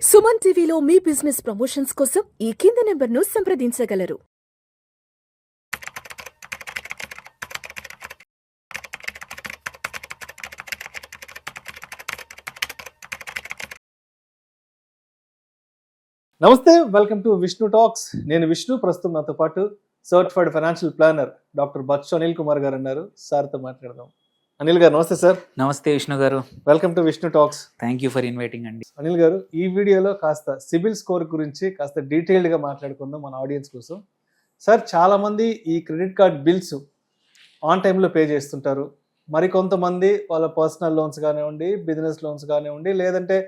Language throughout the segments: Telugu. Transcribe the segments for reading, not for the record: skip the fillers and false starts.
సుమన్ టీవీలో మీ బిజినెస్ ప్రమోషన్స్ కోసం ఈ కింది నెంబర్ను సంప్రదించగలరు. నమస్తే, వెల్కమ్ టు విష్ణు టాక్స్. నేను విష్ణు. ప్రస్తుతం నాతో పాటు certified financial planner doctor Bachchu Anil Kumar గారు ఉన్నారు. సార్తో మాట్లాడదాం. అనిల్ గారు నమస్తే సార్. నమస్తే విష్ణు గారు. Welcome to Vishnu talks. Thank you for inviting అండి. అనిల్ గారు, ఈ వీడియోలో కాస్త సిబిల్ స్కోర్ గురించి కాస్త డీటెయిల్డ్గా మాట్లాడుకుందాం మన ఆడియన్స్ కోసం. సార్, చాలామంది ఈ క్రెడిట్ కార్డ్ బిల్స్ ఆన్ టైంలో పే చేస్తుంటారు. మరికొంతమంది వాళ్ళ పర్సనల్ లోన్స్ కానివ్వండి, బిజినెస్ లోన్స్ కానివ్వండి, లేదంటే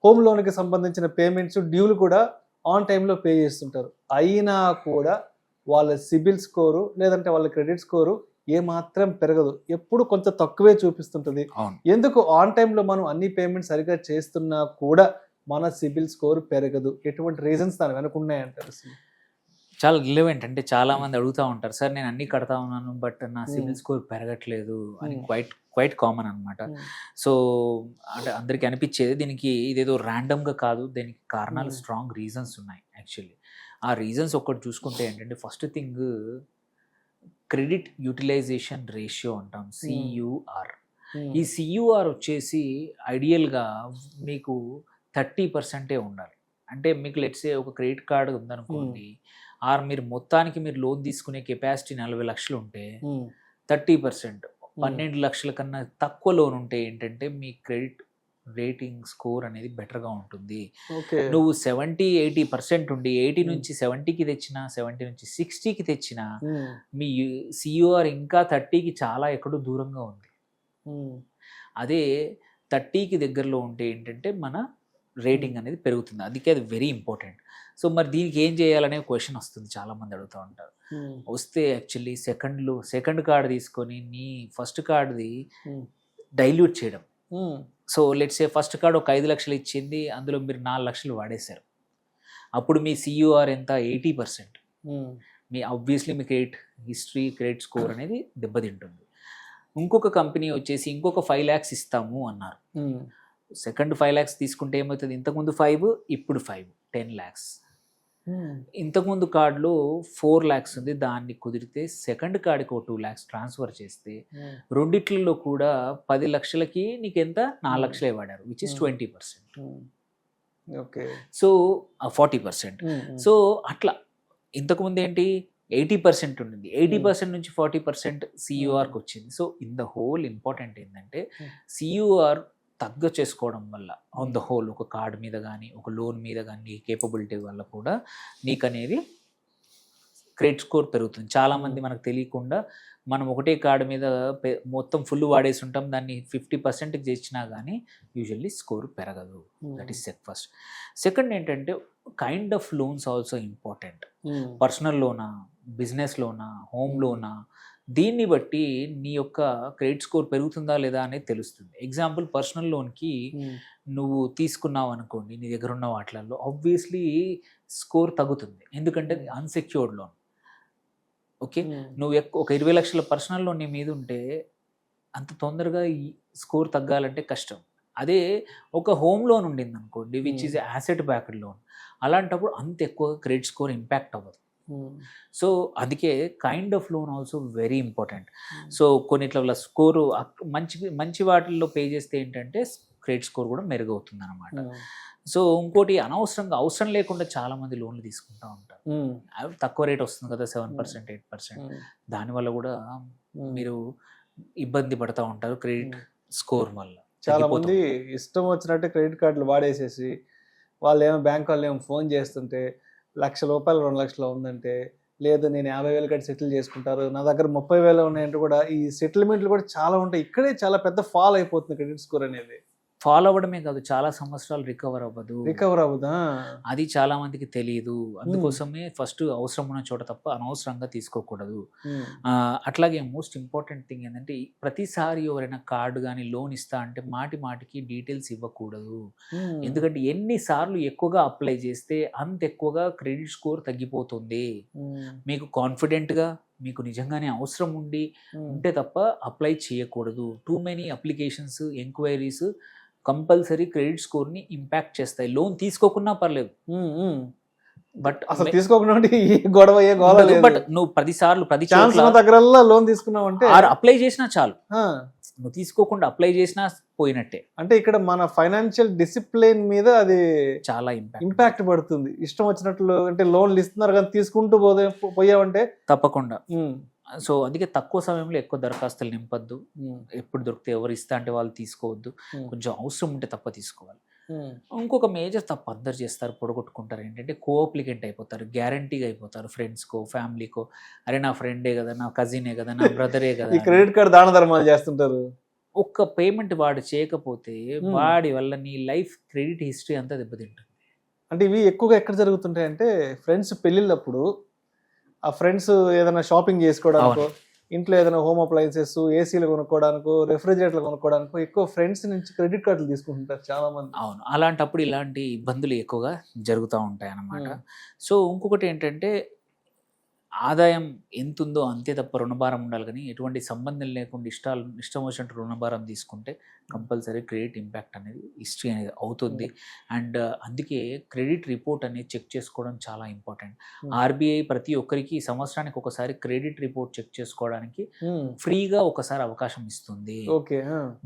హోమ్ లోన్కి సంబంధించిన పేమెంట్స్ డ్యూలు కూడా ఆన్ టైంలో పే చేస్తుంటారు. అయినా కూడా వాళ్ళ సిబిల్ స్కోరు లేదంటే వాళ్ళ క్రెడిట్ స్కోరు ఏమాత్రం పెరగదు, ఎప్పుడు కొంచెం తక్కువే చూపిస్తుంటుంది. ఎందుకు ఆన్ టైంలో మనం అన్ని పేమెంట్స్ సరిగ్గా చేస్తున్నా కూడా మన సిబిల్ స్కోర్ పెరగదు? ఎటువంటి రీజన్స్ దాని వెనుకున్నాయంటారు? చాలా రిలవెంట్. అంటే చాలా మంది అడుగుతూ ఉంటారు, సార్ నేను అన్ని కడతా ఉన్నాను బట్ నా సిబిల్ స్కోర్ పెరగట్లేదు అని. క్వైట్ కామన్ అనమాట. సో అంటే అందరికీ అనిపించేది దీనికి ఇదేదో ర్యాండమ్గా కాదు, దీనికి కారణాలు స్ట్రాంగ్ రీజన్స్ ఉన్నాయి యాక్చువల్లీ. ఆ రీజన్స్ ఒక్కటి చూసుకుంటే ఏంటంటే, first thing credit utilisation ratio అంటాం, సియుఆర్. ఈ సియుఆర్ వచ్చేసి ఐడియల్గా మీకు 30% ఉండాలి. అంటే మీకు లెట్సే ఒక క్రెడిట్ కార్డు ఉందనుకోండి, ఆర్ మీరు మొత్తానికి మీరు లోన్ తీసుకునే కెపాసిటీ 40 లక్షలు ఉంటే 30%, 12 లక్షల కన్నా తక్కువ లోన్ ఉంటే ఏంటంటే మీ క్రెడిట్ రేటింగ్ స్కోర్ అనేది బెటర్గా ఉంటుంది. నువ్వు 70-80% ఉండి 80 నుంచి 70కి తెచ్చినా, 70 నుంచి 60కి తెచ్చినా మీ సియుఆర్ ఇంకా 30కి చాలా ఎక్కడో దూరంగా ఉంది. అదే 30కి దగ్గరలో ఉంటే ఏంటంటే మన రేటింగ్ అనేది పెరుగుతుంది. అందుకే అది వెరీ ఇంపార్టెంట్. సో మరి దీనికి ఏం చేయాలనే క్వశ్చన్ వస్తుంది, చాలామంది అడుగుతూ ఉంటారు. వస్తే యాక్చువల్లీ సెకండ్ కార్డు తీసుకొని నీ ఫస్ట్ కార్డుది డైల్యూట్ చేయడం. So let's say first card ఒక 5 లక్షలు ఇచ్చింది, అందులో మీరు 4 లక్షలు వాడేశారు. అప్పుడు మీ సియుఆర్ ఎంత? 80%. మీ ఆబ్వియస్లీ మీ క్రెడిట్ హిస్టరీ, క్రెడిట్ స్కోర్ అనేది దెబ్బతింటుంది. ఇంకొక కంపెనీ వచ్చేసి ఇంకొక 5 lakhs ఇస్తాము అన్నారు. సెకండ్ 5 lakhs తీసుకుంటే ఏమవుతుంది? ఇంతకుముందు 5, ఇప్పుడు 5, 10 lakhs. ఇంతకుముందు కార్డులో 4 lakhs ఉంది, దాన్ని కుదిరితే సెకండ్ కార్డుకి ఒక 2 lakhs ట్రాన్స్ఫర్ చేస్తే రెండిట్లలో కూడా 10 లక్షలకి నీకు ఎంత? 4 లక్షలే వాడారు, which is 20%. Okay. So 40%. So అట్లా ఇంతకుముందు ఏంటి 80% ఉండింది, 80% నుంచి 40% సియుఆర్కి వచ్చింది. So in the whole important ఏంటంటే సియుఆర్ తగ్గ చేసుకోవడం వల్ల ఆన్ ద హోల్ ఒక కార్డు మీద కానీ ఒక లోన్ మీద కానీ నీ కేపబిలిటీ వల్ల కూడా నీకు అనేది క్రెడిట్ స్కోర్ పెరుగుతుంది. చాలామంది మనకు తెలియకుండా మనం ఒకటే కార్డు మీద మొత్తం ఫుల్ వాడేసి ఉంటాం, దాన్ని 50%కి తెచ్చినా కానీ యూజువల్లీ స్కోర్ పెరగదు. That is first. సెకండ్ ఏంటంటే kind of loans also important. Personal లోనా, బిజినెస్ లోనా, హోమ్ లోనా, దీన్ని బట్టి నీ యొక్క క్రెడిట్ స్కోర్ పెరుగుతుందా లేదా అనేది తెలుస్తుంది. ఎగ్జాంపుల్, పర్సనల్ లోన్కి నువ్వు తీసుకున్నావు అనుకోండి, నీ దగ్గర ఉన్న వాటిలలో ఆబ్వియస్లీ స్కోర్ తగ్గుతుంది, ఎందుకంటే అన్సెక్యూర్డ్ లోన్. ఓకే, నువ్వు ఒక 20 లక్షల పర్సనల్ లోన్ నీ మీద ఉంటే అంత తొందరగా ఈ స్కోర్ తగ్గాలంటే కష్టం. అదే ఒక హోమ్ లోన్ ఉండింది అనుకోండి, which is asset backed loan, అలాంటప్పుడు అంత ఎక్కువ క్రెడిట్ స్కోర్ ఇంపాక్ట్ అవ్వదు. సో అందుకే kind of loan also very important. So కొన్నిట్ల స్కోరు మంచి వాటిల్లో పే చేస్తే ఏంటంటే క్రెడిట్ స్కోర్ కూడా మెరుగవుతుంది అనమాట. సో ఇంకోటి, అవసరం లేకుండా చాలా మంది లోన్లు తీసుకుంటూ ఉంటారు. అవి తక్కువ రేట్ వస్తుంది కదా, 7%, 8%, దానివల్ల కూడా మీరు ఇబ్బంది పడుతూ ఉంటారు క్రెడిట్ స్కోర్ వల్ల. చాలా మంది ఇష్టం వచ్చినట్టు క్రెడిట్ కార్డులు వాడేసేసి వాళ్ళు బ్యాంక్ వాళ్ళు ఫోన్ చేస్తుంటే ₹1,00,000, 2 లక్షలు ఉందంటే, లేదు నేను 50,000 కట్టి సెటిల్ చేసుకుంటారు, నా దగ్గర 30,000 ఉన్నాయంటే కూడా ఈ సెటిల్మెంట్లు కూడా చాలా ఉంటాయి. ఇక్కడే చాలా పెద్ద ఫాల్ అయిపోతుంది క్రెడిట్ స్కోర్ అనేది. ఫాలో అవ్వడమే కాదు, చాలా సంవత్సరాలు రికవర్ అవ్వదా, అది చాలా మందికి తెలియదు. అందుకోసమే ఫస్ట్ అవసరం ఉన్న చోట తప్ప అనవసరంగా తీసుకోకూడదు. అట్లాగే మోస్ట్ ఇంపార్టెంట్ థింగ్ ఏంటంటే, ప్రతిసారి ఎవరైనా కార్డు కానీ లోన్ ఇస్తా అంటే మాటికి డీటెయిల్స్ ఇవ్వకూడదు. ఎందుకంటే ఎన్నిసార్లు ఎక్కువగా అప్లై చేస్తే అంత ఎక్కువగా క్రెడిట్ స్కోర్ తగ్గిపోతుంది. మీకు కాన్ఫిడెంట్గా, మీకు నిజంగానే అవసరం ఉంటే తప్ప అప్లై చేయకూడదు. Too many applications, enquiries compulsory credit స్కోర్ని ఇంపాక్ట్ చేస్తాయి. లోన్ తీసుకోకున్నా పర్లేదు, బట్ అసలు తీసుకోకుండా ఉంటే ఈ గొడవ ఏ గోల లేదు. బట్ నువ్వు 10 సార్లు 10 ఛాన్స్ చోట్ల దగ్గరల్లా లోన్ తీసుకున్నావు అంటే అప్లై చేసినా చాలు, ఆ, నువ్వు తీసుకోకుండా అప్లై చేసినా పోయినట్టే. అంటే ఇక్కడ మన ఫైనాన్షియల్ డిసిప్లిన్ మీద అది చాలా ఇంపాక్ట్ పడుతుంది. ఇష్టం వచ్చినట్లు అంటే లోన్లు ఇస్తున్నారు కానీ తీసుకుంటూ పోయావంటే తప్పకుండా. సో అందుకే తక్కువ సమయంలో ఎక్కువ దరఖాస్తులు నింపద్దు. ఎప్పుడు దొరికితే ఎవరు ఇస్తా అంటే వాళ్ళు తీసుకోవద్దు. కొంచెం అవసరం ఉంటే తప్ప తీసుకోవాలి. ఇంకొక మేజర్ తప్పు అందరు చేస్తారు, పొడగొట్టుకుంటారు. ఏంటంటే కోఅప్లికెంట్ అయిపోతారు, గ్యారంటీగా అయిపోతారు. ఫ్రెండ్స్కో ఫ్యామిలీకో, అరే నా ఫ్రెండే కదా, నా కజినే కదా, నా బ్రదరే కదా, ఈ క్రెడిట్ కార్డ్ దాన ధర్మాలు చేస్తుంటారు. ఒక్క పేమెంట్ వాడు చేయకపోతే వాడి వల్ల నీ లైఫ్ క్రెడిట్ హిస్టరీ అంతా దెబ్బతింటుంది. అంటే ఇవి ఎక్కువగా ఎక్కడ జరుగుతుంటాయి అంటే ఫ్రెండ్స్ పెళ్ళిళ్ళప్పుడు ఆ ఫ్రెండ్స్ ఏదైనా షాపింగ్ చేసుకోవడానికో, ఇంట్లో ఏదైనా హోమ్ అప్లయన్సెస్, ఏసీలు కొనుక్కోవడానికో, రెఫ్రిజిరేటర్లు కొనుక్కోవడానికో ఎక్కువ ఫ్రెండ్స్ నుంచి క్రెడిట్ కార్డులు తీసుకుంటుంటారు చాలా మంది. అవును, అలాంటప్పుడు ఇలాంటి ఇబ్బందులు ఎక్కువగా జరుగుతూ ఉంటాయి అన్నమాట. సో ఇంకొకటి ఏంటంటే ఆదాయం ఎంత ఉందో అంతే తప్ప రుణభారం ఉండాలి. కానీ ఎటువంటి సంబంధం లేకుండా ఇష్టం వచ్చినట్టు రుణభారం తీసుకుంటే కంపల్సరీ క్రెడిట్ ఇంపాక్ట్ అనేది హిస్టరీ అనేది అవుతుంది. అండ్ అందుకే క్రెడిట్ రిపోర్ట్ అనేది చెక్ చేసుకోవడం చాలా ఇంపార్టెంట్. ఆర్బీఐ ప్రతి ఒక్కరికి సంవత్సరానికి ఒకసారి క్రెడిట్ రిపోర్ట్ చెక్ చేసుకోవడానికి ఫ్రీగా ఒకసారి అవకాశం ఇస్తుంది.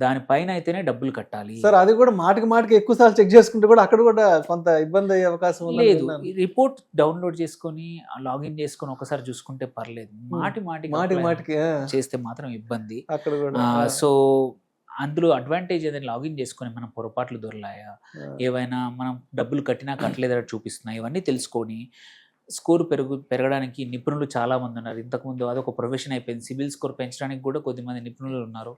దానిపైన అయితేనే డబ్బులు కట్టాలి. సార్ అది కూడా మాటికి ఎక్కువ సార్లు చెక్ చేసుకుంటే కూడా అక్కడ కూడా కొంత ఇబ్బంది అయ్యే అవకాశం లేదు. ఈ రిపోర్ట్ డౌన్లోడ్ చేసుకొని లాగిన్ చేసుకొని ఒకసారి చూసుకుంటే పర్లేదు. మాటికి చేస్తే మాత్రం ఇబ్బంది అక్కడ కూడా. సో అందులో అడ్వాంటేజ్ ఏదైనా లాగిన్ చేసుకొని మనం పొరపాట్లు దొరలాయా, ఏవైనా మనం డబ్బులు కట్టినా కట్టలేదా చూపిస్తున్నాయి, ఇవన్నీ తెలుసుకొని స్కోర్ పెరగడానికి నిపుణులు చాలా మంది ఉన్నారు. ఇంతకుముందు అదొక ప్రొఫెషన్ అయిపోయింది. సిబిల్ స్కోర్ పెంచడానికి కూడా కొద్దిమంది నిపుణులు ఉన్నారు.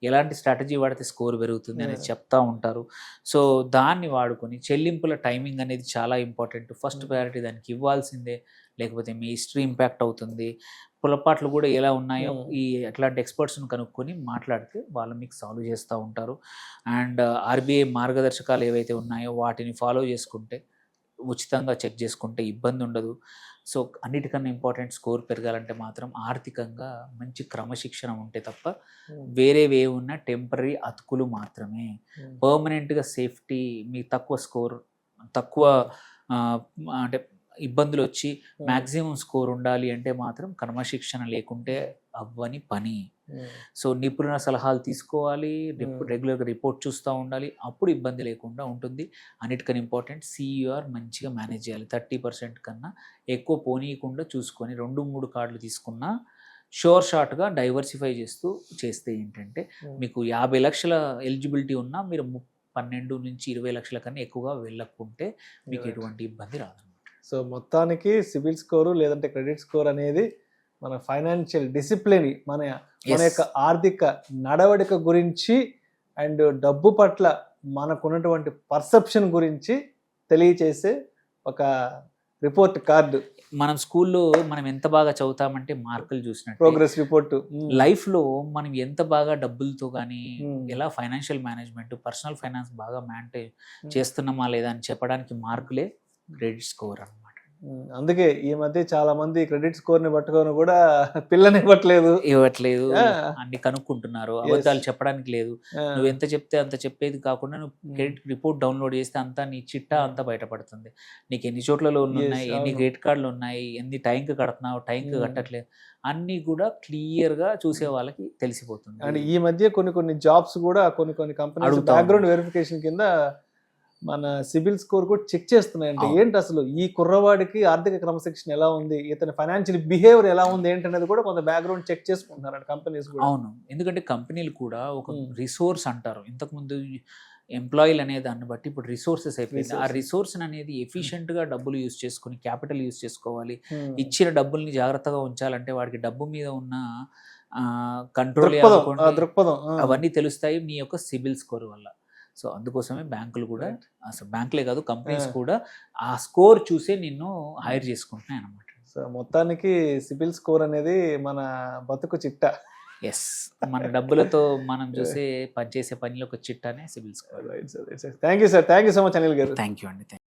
ఎలాంటి స్ట్రాటజీ వాడితే స్కోర్ పెరుగుతుంది అనేది చెప్తా ఉంటారు. సో దాన్ని వాడుకొని చెల్లింపుల టైమింగ్ అనేది చాలా ఇంపార్టెంట్. ఫస్ట్ ప్రయారిటీ దానికి ఇవ్వాల్సిందే, లేకపోతే మీ హిస్టరీ ఇంపాక్ట్ అవుతుంది. పొరపాట్లు కూడా ఎలా ఉన్నాయో ఈ అట్లాంటి ఎక్స్పర్ట్స్ని కనుక్కొని మాట్లాడితే వాళ్ళు మీకు సాల్వ్ చేస్తూ ఉంటారు. అండ్ ఆర్బీఐ మార్గదర్శకాలు ఏవైతే ఉన్నాయో వాటిని ఫాలో చేసుకుంటే, ఉచితంగా చెక్ చేసుకుంటే ఇబ్బంది ఉండదు. సో అన్నిటికన్నా ఇంపార్టెంట్ స్కోర్ పెరగాలంటే మాత్రం ఆర్థికంగా మంచి క్రమశిక్షణ ఉంటే తప్ప వేరేవే ఉన్న టెంపరీ అతుకులు మాత్రమే. పర్మనెంట్గా సేఫ్టీ, మీ తక్కువ స్కోర్, తక్కువ అంటే ఇబ్బందులు వచ్చి మ్యాక్సిమం స్కోర్ ఉండాలి అంటే మాత్రం క్రమశిక్షణ లేకుంటే అవ్వని పని. సో నిపుణుల సలహాలు తీసుకోవాలి, రెగ్యులర్గా రిపోర్ట్ చూస్తూ ఉండాలి, అప్పుడు ఇబ్బంది లేకుండా ఉంటుంది. అన్నిటికన్నా ఇంపార్టెంట్ సియూఆర్ మంచిగా మేనేజ్ చేయాలి. 30% కన్నా ఎక్కువ పోనీయకుండా చూసుకొని 2-3 కార్డులు తీసుకున్నా షోర్ షార్ట్గా డైవర్సిఫై చేస్తే ఏంటంటే మీకు 50 లక్షల ఎలిజిబిలిటీ ఉన్నా మీరు 12 నుంచి 20 లక్షల కన్నా ఎక్కువగా వెళ్ళకుంటే మీకు ఎటువంటి ఇబ్బంది రాదు. సో మొత్తానికి సిబిల్ స్కోరు లేదంటే క్రెడిట్ స్కోర్ అనేది మన ఫైనాన్షియల్ డిసిప్లిన్, మన యొక్క ఆర్థిక నడవడిక గురించి అండ్ డబ్బు పట్ల మనకున్నటువంటి పర్సెప్షన్ గురించి తెలియచేసే ఒక రిపోర్ట్ కార్డు. మనం స్కూల్లో మనం ఎంత బాగా చదువుతామంటే మార్కులు చూసినట్టు ప్రోగ్రెస్ రిపోర్ట్. లైఫ్లో మనం ఎంత బాగా డబ్బులతో కానీ ఎలా ఫైనాన్షియల్ మేనేజ్మెంట్, పర్సనల్ ఫైనాన్స్ బాగా మేనేజ్ చేస్తున్నామా లేదా అని చెప్పడానికి మార్కులే క్రెడిట్ స్కోర్ అన్నమాట. అందుకే ఈ మధ్య చాలా మంది క్రెడిట్ స్కోర్ ని పట్టుకొని కూడా పిల్లని ఇవ్వట్లేదు అన్ని కనుక్కుంటున్నారు. అబద్ధాలు చెప్పడానికి లేదు. నువ్వు ఎంత చెప్తే అంత చెప్పేది కాకుండా నువ్వు క్రెడిట్ రిపోర్ట్ డౌన్లోడ్ చేస్తే అంతా నీ చిట్టా అంతా బయటపడుతుంది. నీకు ఎన్ని చోట్ల లోన్లు ఉన్నాయి, ఎన్ని క్రెడిట్ కార్డులు ఉన్నాయి, ఎన్ని టైంకి కడుతున్నావు, టైంకి కట్టట్లేదు, అన్ని కూడా క్లియర్ గా చూసే వాళ్ళకి తెలిసిపోతుంది. అండ్ ఈ మధ్య కొన్ని జాబ్స్ కూడా కొన్ని కంపెనీస్ బ్యాక్గ్రౌండ్ వెరిఫికేషన్ కింద మన సిబిల్ స్కోర్ కూడా చెక్ చేస్తున్నాయంటే ఏంటి అసలు ఈ కుర్రవాడికి ఆర్థిక క్రమశిక్షణ ఎలా ఉంది, ఇతని ఫైనాన్షియల్ బిహేవియర్ ఎలా ఉంది ఏంటనేది కూడా కొంత బ్యాక్గ్రౌండ్ చెక్ చేసుకుంటున్నారు కంపెనీస్ కూడా. అవును, ఎందుకంటే కంపెనీలు కూడా ఒక రిసోర్స్ అంటారు. ఇంతకుముందు ఎంప్లాయీలు అనే దాన్ని బట్టి ఇప్పుడు రిసోర్సెస్ అయిపోయింది. ఆ రిసోర్స్ అనేది ఎఫిషియెంట్ గా డబ్బులు యూజ్ చేసుకుని క్యాపిటల్ యూజ్ చేసుకోవాలి. ఇచ్చిన డబ్బుల్ని జాగ్రత్తగా ఉంచాలంటే వాడికి డబ్బు మీద ఉన్న కంట్రోల్ దృక్పథం అవన్నీ తెలుస్తాయి నీ యొక్క సిబిల్ స్కోర్ వల్ల. సో అందుకోసమే బ్యాంకులు కూడా, అసలు బ్యాంకులే కాదు కంపెనీస్ కూడా ఆ స్కోర్ చూసే నిన్ను హైర్ చేసుకుంటున్నాయి అన్నమాట. సో మొత్తానికి సిబిల్ స్కోర్ అనేది మన బతుకు చిట్టా. ఎస్, మన డబ్బులతో మనం చూసే పనిచేసే పనిలో ఒక చిట్టానే CIBIL score. Thank you sir, thank you so much Anil garu. Thank you అండి.